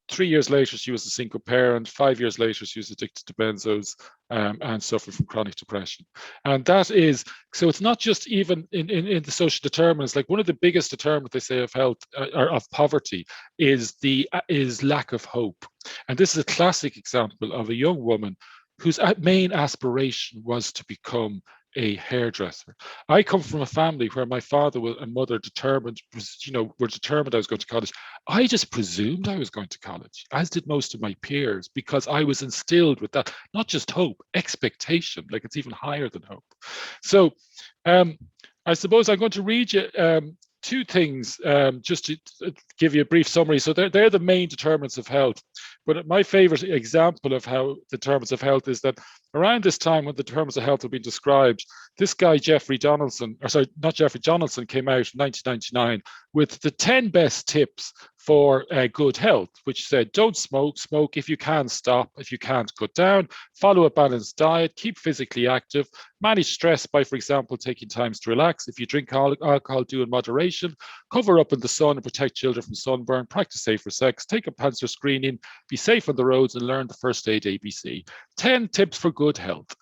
3 years later, she was a single parent. 5 years later, she was addicted to benzos and suffered from chronic depression. And that is, so it's not just even in the social determinants, like one of the biggest determinants they say of health or of poverty is lack of hope. And this is a classic example of a young woman whose main aspiration was to become a hairdresser. I come from a family where my father and mother were determined I was going to college. I just presumed I was going to college, as did most of my peers, because I was instilled with that, not just hope, expectation, like it's even higher than hope. So I suppose I'm going to read you two things just to give you a brief summary. So they're the main determinants of health. But my favorite example of how determinants of health is that around this time when the determinants of health have been described, this guy, Donaldson came out in 1999 with the 10 best tips for good health, which said, don't smoke if you can stop, if you can't cut down, follow a balanced diet, keep physically active, manage stress by, for example, taking times to relax. If you drink alcohol, do in moderation, cover up in the sun and protect children from sunburn, practice safer sex, take a cancer screening, be safe on the roads and learn the first aid ABC. 10 tips for good health.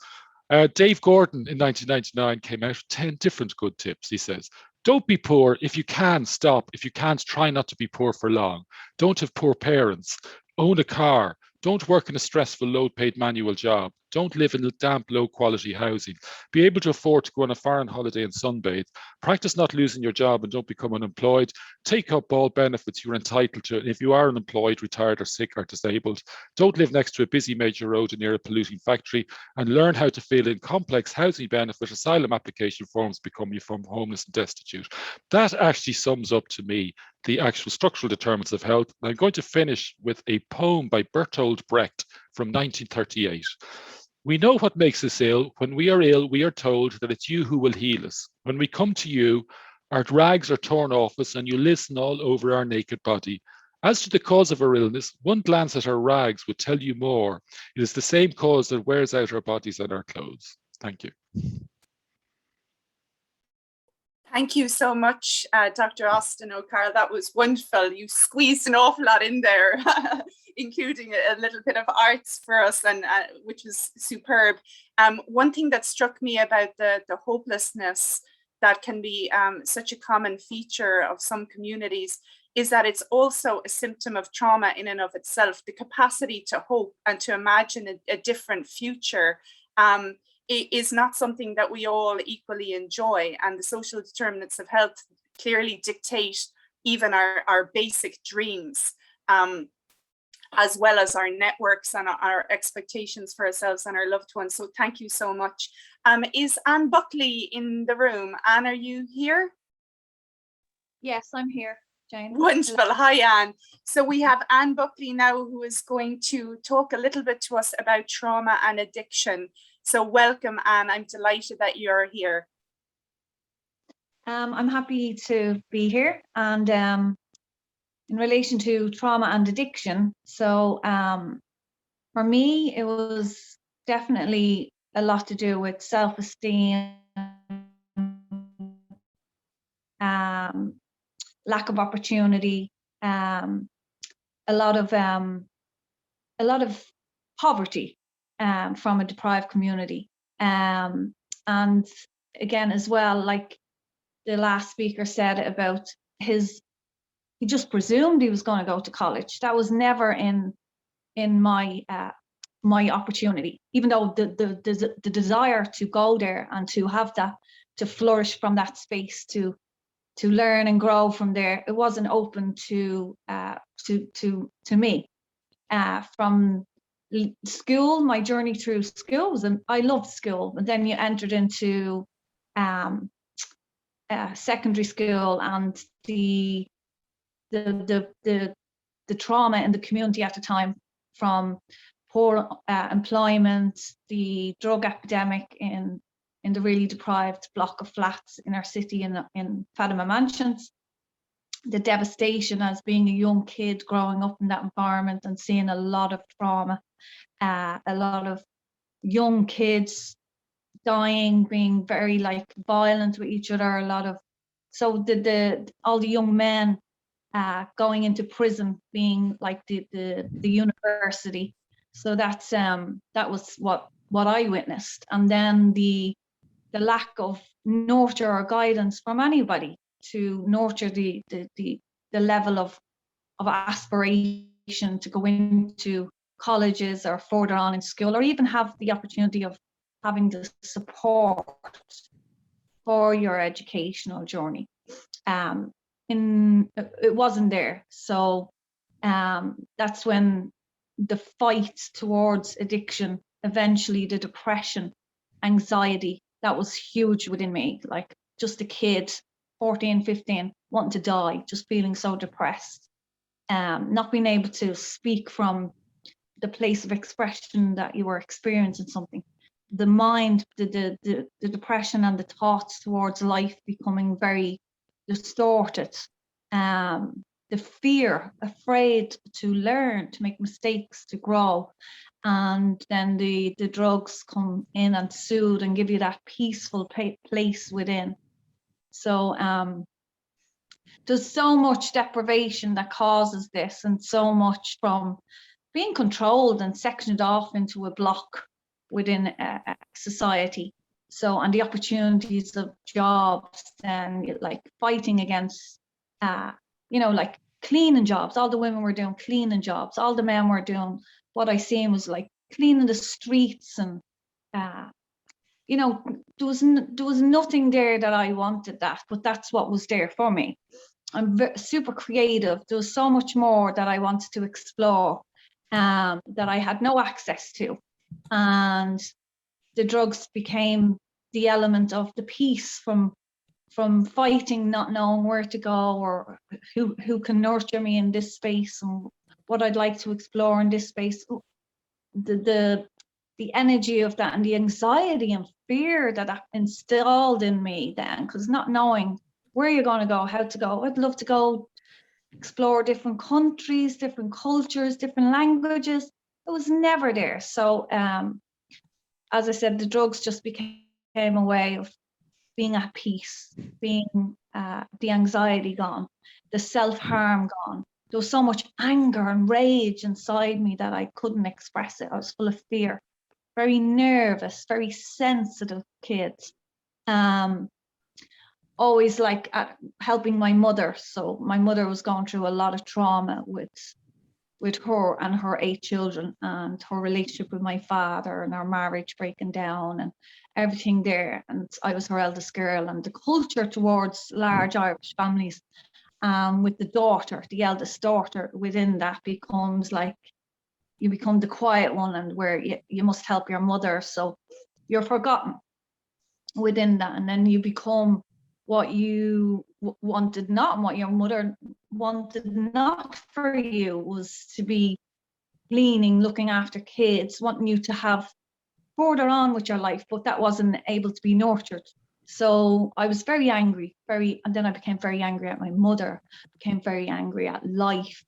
Dave Gordon in 1999 came out with 10 different good tips. He says, don't be poor. If you can, stop. If you can't, try not to be poor for long. Don't have poor parents. Own a car. Don't work in a stressful, low-paid manual job. Don't live in damp, low-quality housing. Be able to afford to go on a foreign holiday and sunbathe. Practice not losing your job and don't become unemployed. Take up all benefits you're entitled to. And if you are unemployed, retired, or sick, or disabled, don't live next to a busy major road or near a polluting factory. And learn how to fill in complex housing benefit, asylum application forms, become you from homeless and destitute. That actually sums up to me the actual structural determinants of health. And I'm going to finish with a poem by Bertolt Brecht from 1938. We know what makes us ill. When we are ill, we are told that it's you who will heal us. When we come to you, our rags are torn off us and you listen all over our naked body. As to the cause of our illness, one glance at our rags would tell you more. It is the same cause that wears out our bodies and our clothes. Thank you. Thank you so much, Dr. Austin O'Carroll. That was wonderful. You squeezed an awful lot in there, including a little bit of arts for us, and which was superb. One thing that struck me about the hopelessness that can be such a common feature of some communities is that it's also a symptom of trauma in and of itself. The capacity to hope and to imagine a different future is not something that we all equally enjoy, and the social determinants of health clearly dictate even our basic dreams, as well as our networks and our expectations for ourselves and our loved ones. So thank you so much. Is Anne Buckley in the room? Anne, are you here? Yes, I'm here, Jane. Wonderful. Hi, Anne. So we have Anne Buckley now, who is going to talk a little bit to us about trauma and addiction. So welcome, Anne. I'm delighted that you're here. I'm happy to be here, and in relation to trauma and addiction, so for me, it was definitely a lot to do with self-esteem, lack of opportunity, a lot of poverty from a deprived community, and again as well, like the last speaker said about he just presumed he was going to go to college. That was never in my my opportunity, even though the desire to go there and to have that, to flourish from that space, to learn and grow from there, it wasn't open to me. From school, my journey through school was, I loved school, but then you entered into secondary school, and the trauma in the community at the time, from poor employment, the drug epidemic in the really deprived block of flats in our city in Fatima Mansions, the devastation as being a young kid growing up in that environment and seeing a lot of trauma, a lot of young kids dying, being very like violent with each other, a lot of, so all the young men going into prison being like the university. So that's that was what I witnessed. And then the lack of nurture or guidance from anybody to nurture the level of aspiration to go into colleges or further on in school, or even have the opportunity of having the support for your educational journey. It wasn't there. So that's when the fight towards addiction, eventually the depression, anxiety, that was huge within me. Like just a kid, 14, 15, wanting to die, just feeling so depressed. Not being able to speak from the place of expression that you were experiencing something. The mind, the depression and the thoughts towards life becoming very distorted. The fear, afraid to learn, to make mistakes, to grow. And then the drugs come in and soothe and give you that peaceful place within. So there's so much deprivation that causes this, and so much from being controlled and sectioned off into a block within society. So, and the opportunities of jobs, and like fighting against, like cleaning jobs. All the women were doing cleaning jobs. All the men were doing, what I seen was like cleaning the streets, and there was nothing there that I wanted that, but that's what was there for me. I'm super creative. There was so much more that I wanted to explore, that I had no access to, and the drugs became the element of the peace from fighting, not knowing where to go, or who can nurture me in this space, and what I'd like to explore in this space. The energy of that, and the anxiety and fear that instilled in me then, because not knowing where you're going to go, how to go. I'd love to go explore different countries, different cultures, different languages. It was never there. So as I said, the drugs just became a way of being at peace, being the anxiety gone, the self-harm gone. There was so much anger and rage inside me that I couldn't express it. I was full of fear, very nervous, very sensitive kid. Always like helping my mother. So my mother was going through a lot of trauma with her and her 8 children, and her relationship with my father, and our marriage breaking down, and everything there. And I was her eldest girl, and the culture towards large Irish families, with the daughter, the eldest daughter within that, becomes like you become the quiet one, and where you must help your mother, so you're forgotten within that. And then you become what you wanted not, and what your mother wanted not for you was to be cleaning, looking after kids, wanting you to have further on with your life, but that wasn't able to be nurtured. So I was very angry, and then I became very angry at my mother, became very angry at life.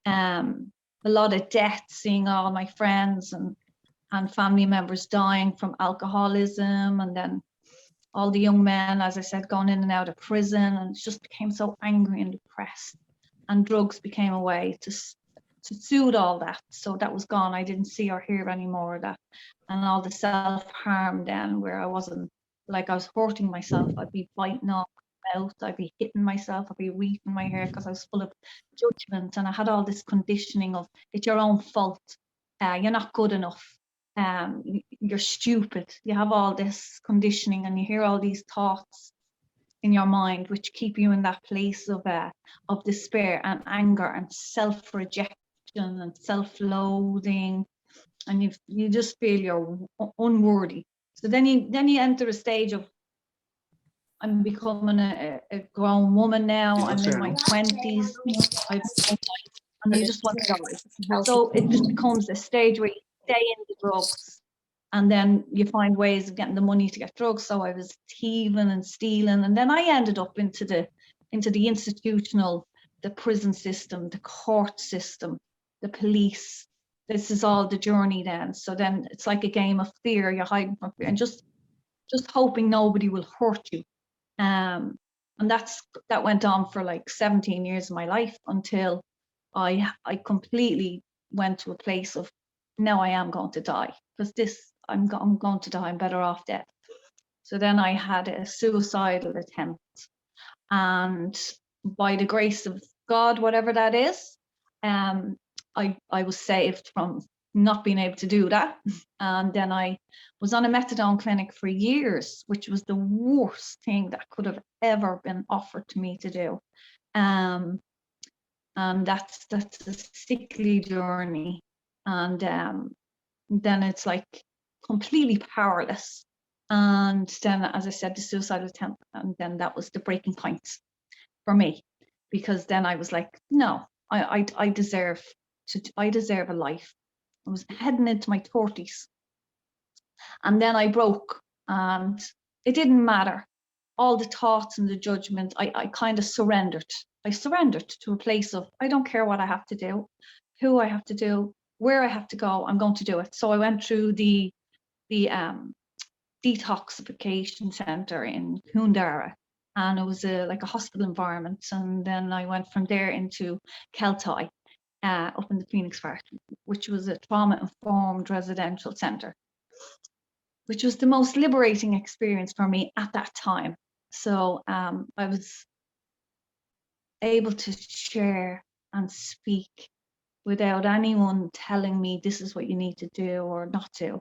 A lot of death, seeing all my friends and family members dying from alcoholism, and then all the young men, as I said, going in and out of prison, and just became so angry and depressed. And drugs became a way to soothe all that. So that was gone. I didn't see or hear any more of that. And all the self-harm then, where I wasn't, like I was hurting myself. I'd be biting off my mouth, I'd be hitting myself, I'd be weeping my hair because I was full of judgment. And I had all this conditioning of, it's your own fault, you're not good enough. You're stupid. You have all this conditioning, and you hear all these thoughts in your mind which keep you in that place of despair and anger and self-rejection and self-loathing, and you just feel you're unworthy. So then you enter a stage of, I'm becoming a grown woman now. I'm in my 20s. And you just want to die. So it just becomes a stage where you stay in the drugs, and then you find ways of getting the money to get drugs. So I was thieving and stealing, and then I ended up into the institutional, the prison system, the court system, the police, this is all the journey then. So then it's like a game of fear. You're hiding from fear and just hoping nobody will hurt you. And that went on for like 17 years of my life until I completely went to a place of, now I am going to die, because I'm going to die. I'm better off dead. So then I had a suicidal attempt, and by the grace of God, whatever that is, I was saved from not being able to do that. And then I was on a methadone clinic for years, which was the worst thing that could have ever been offered to me to do. And that's a sickly journey. And then it's like completely powerless. And then, as I said, the suicidal attempt, and then that was the breaking point for me, because then I was like, no, I deserve a life. I was heading into my 30s, and then I broke, and it didn't matter. All the thoughts and the judgment, I kind of surrendered. I surrendered to a place of, I don't care what I have to do, who I have to do, where I have to go, I'm going to do it. So I went through the detoxification center in Kundara, and it was like a hospital environment. And then I went from there into Keltai, up in the Phoenix Park, which was a trauma-informed residential center, which was the most liberating experience for me at that time. So I was able to share and speak without anyone telling me this is what you need to do or not do.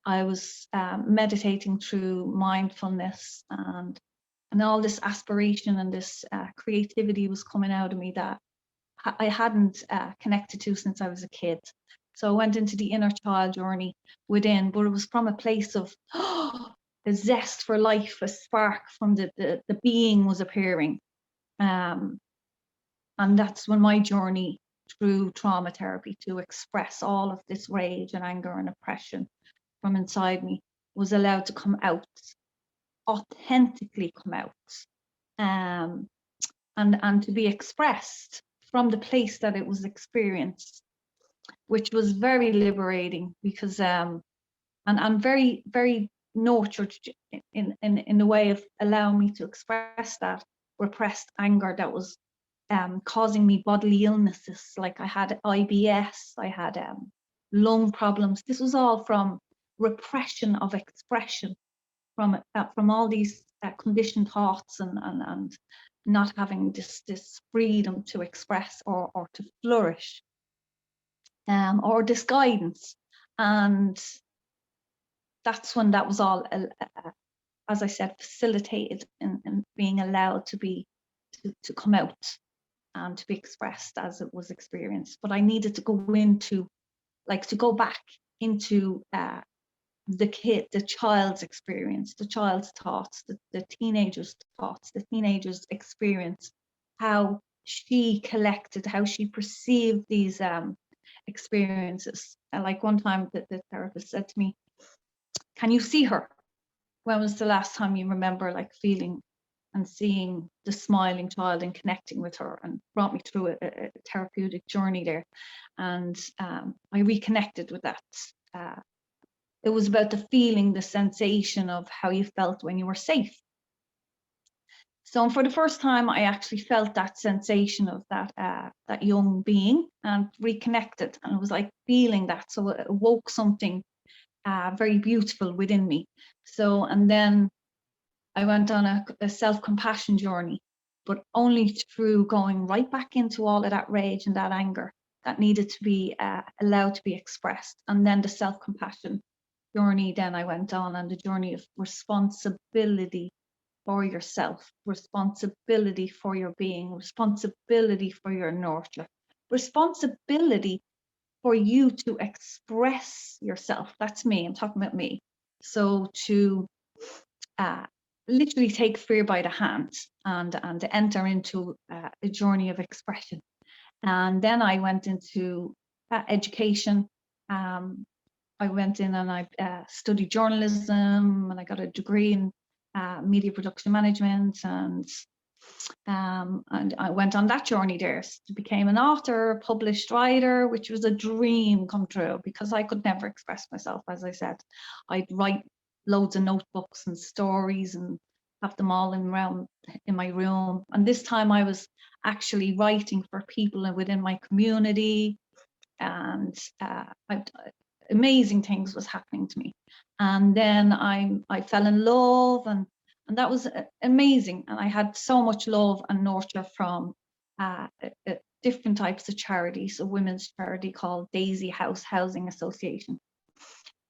I was meditating through mindfulness, and all this aspiration and this creativity was coming out of me that I hadn't connected to since I was a kid. So I went into the inner child journey within, but it was from a place of a zest for life, a spark from the being was appearing. And that's when my journey through trauma therapy to express all of this rage and anger and oppression from inside me was allowed to come out, authentically come out, and to be expressed from the place that it was experienced, which was very liberating, because and very, very nurtured in the way of allowing me to express that repressed anger that was causing me bodily illnesses. Like I had IBS, I had lung problems. This was all from repression of expression, from all these conditioned thoughts and not having this freedom to express or to flourish, or this guidance. And that's when that was all, as I said, facilitated and being allowed to come out and to be expressed as it was experienced. But I needed to go back into the child's experience, the child's thoughts, the teenager's thoughts, the teenager's experience, how she collected, how she perceived these experiences. And like one time the therapist said to me, can you see her? When was the last time you remember like feeling and seeing the smiling child and connecting with her? And brought me through a therapeutic journey there. And I reconnected with that. It was about the feeling, the sensation of how you felt when you were safe. So for the first time, I actually felt that sensation of that young being and reconnected, and it was like feeling that. So it woke something very beautiful within me. So, and then I went on a self-compassion journey, but only through going right back into all of that rage and that anger that needed to be allowed to be expressed. And then the self-compassion journey, then I went on the journey of responsibility for yourself, responsibility for your being, responsibility for your nurture, responsibility for you to express yourself. That's me, I'm talking about me. So to literally take fear by the hand and enter into a journey of expression. And then I went into education. I went in and I studied journalism, and I got a degree in media production management, and And I went on that journey there. Became an author, published writer, which was a dream come true because I could never express myself. As I said, I'd write loads of notebooks and stories and have them all in my room. And this time I was actually writing for people within my community, and amazing things was happening to me. And then I fell in love, and that was amazing. And I had so much love and nurture from different types of charities, a women's charity called Daisy House Housing Association.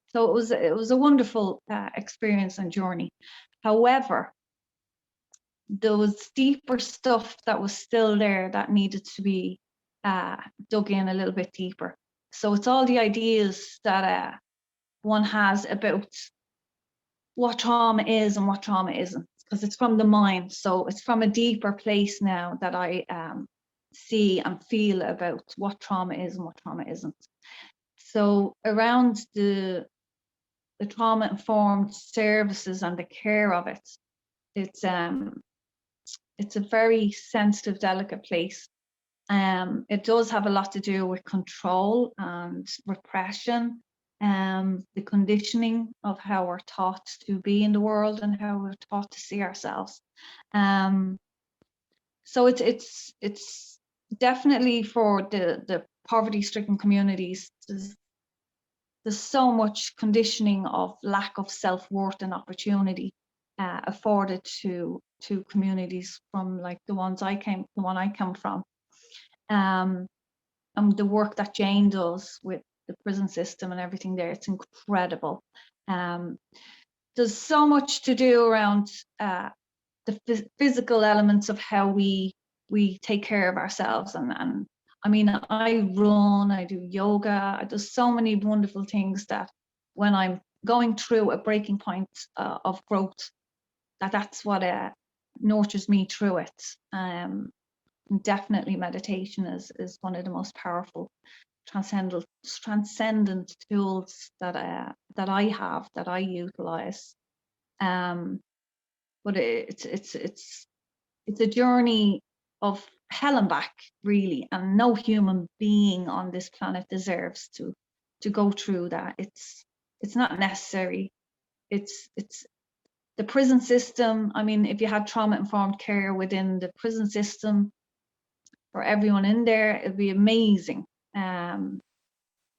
So it was a wonderful experience and journey. However, there was deeper stuff that was still there that needed to be dug in a little bit deeper. So it's all the ideas that one has about what trauma is and what trauma isn't, because it's from the mind. So it's from a deeper place now that I see and feel about what trauma is and what trauma isn't. So around the trauma-informed services and the care of it, it's a very sensitive, delicate place. It does have a lot to do with control and repression, the conditioning of how we're taught to be in the world and how we're taught to see ourselves. So it's definitely for the poverty-stricken communities. There's so much conditioning of lack of self-worth and opportunity afforded to communities from like the one I come from. And the work that Jane does with the prison system and everything there, it's incredible. There's so much to do around the physical elements of how we take care of ourselves. And I mean, I run, I do yoga, I do so many wonderful things that when I'm going through a breaking point of growth, that's what nurtures me through it. Definitely meditation is one of the most powerful transcendent tools that I have, that I utilize. But it's a journey of hell and back, really, and no human being on this planet deserves to go through that. It's not necessary. It's the prison system. I mean, if you had trauma-informed care within the prison system for everyone in there, it'd be amazing.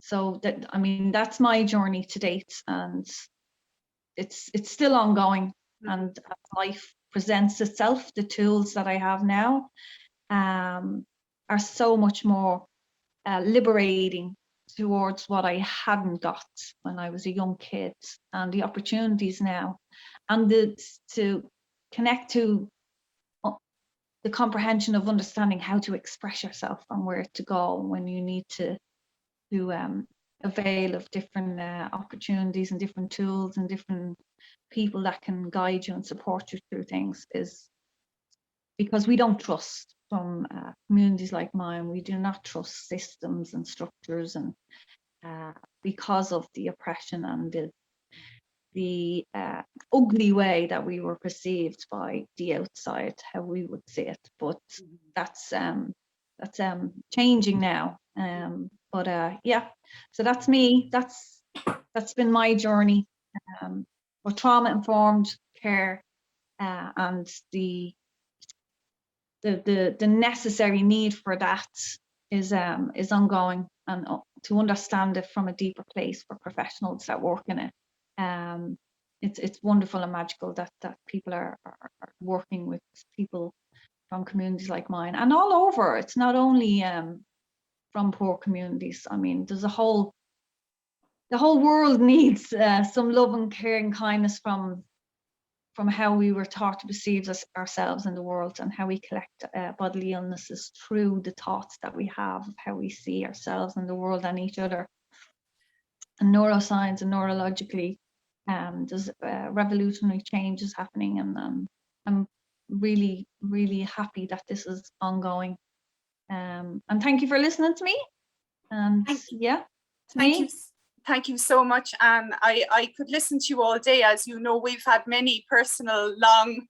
So that, I mean, that's my journey to date, and it's still ongoing. And as life presents itself, the tools that I have now are so much more liberating towards what I hadn't got when I was a young kid, and the opportunities now, and to connect to the comprehension of understanding how to express yourself and where to go when you need to avail of different opportunities and different tools and different people that can guide you and support you through things, is because we don't trust from communities like mine. We do not trust systems and structures, and because of the oppression and the ugly way that we were perceived by the outside, how we would see it. But that's changing now. But yeah, so that's me. That's been my journey. For trauma-informed care, and the necessary need for that is ongoing, and to understand it from a deeper place for professionals that work in it. It's wonderful and magical that people are working with people from communities like mine and all over. It's not only from poor communities. I mean, there's the whole world needs some love and care and kindness from how we were taught to perceive ourselves in the world, and how we collect bodily illnesses through the thoughts that we have of how we see ourselves in the world and each other. And neuroscience and neurologically, there's revolutionary changes happening, and I'm really, really happy that this is ongoing. And thank you for listening to me. And yeah, Thank you so much, Anne. I could listen to you all day. As you know, we've had many personal, long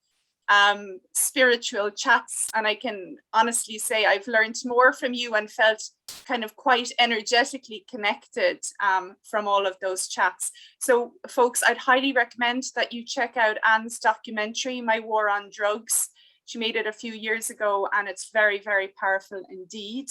spiritual chats, and I can honestly say I've learned more from you and felt kind of quite energetically connected from all of those chats. So folks, I'd highly recommend that you check out Anne's documentary, My War on Drugs. She made it a few years ago and it's very, very powerful indeed.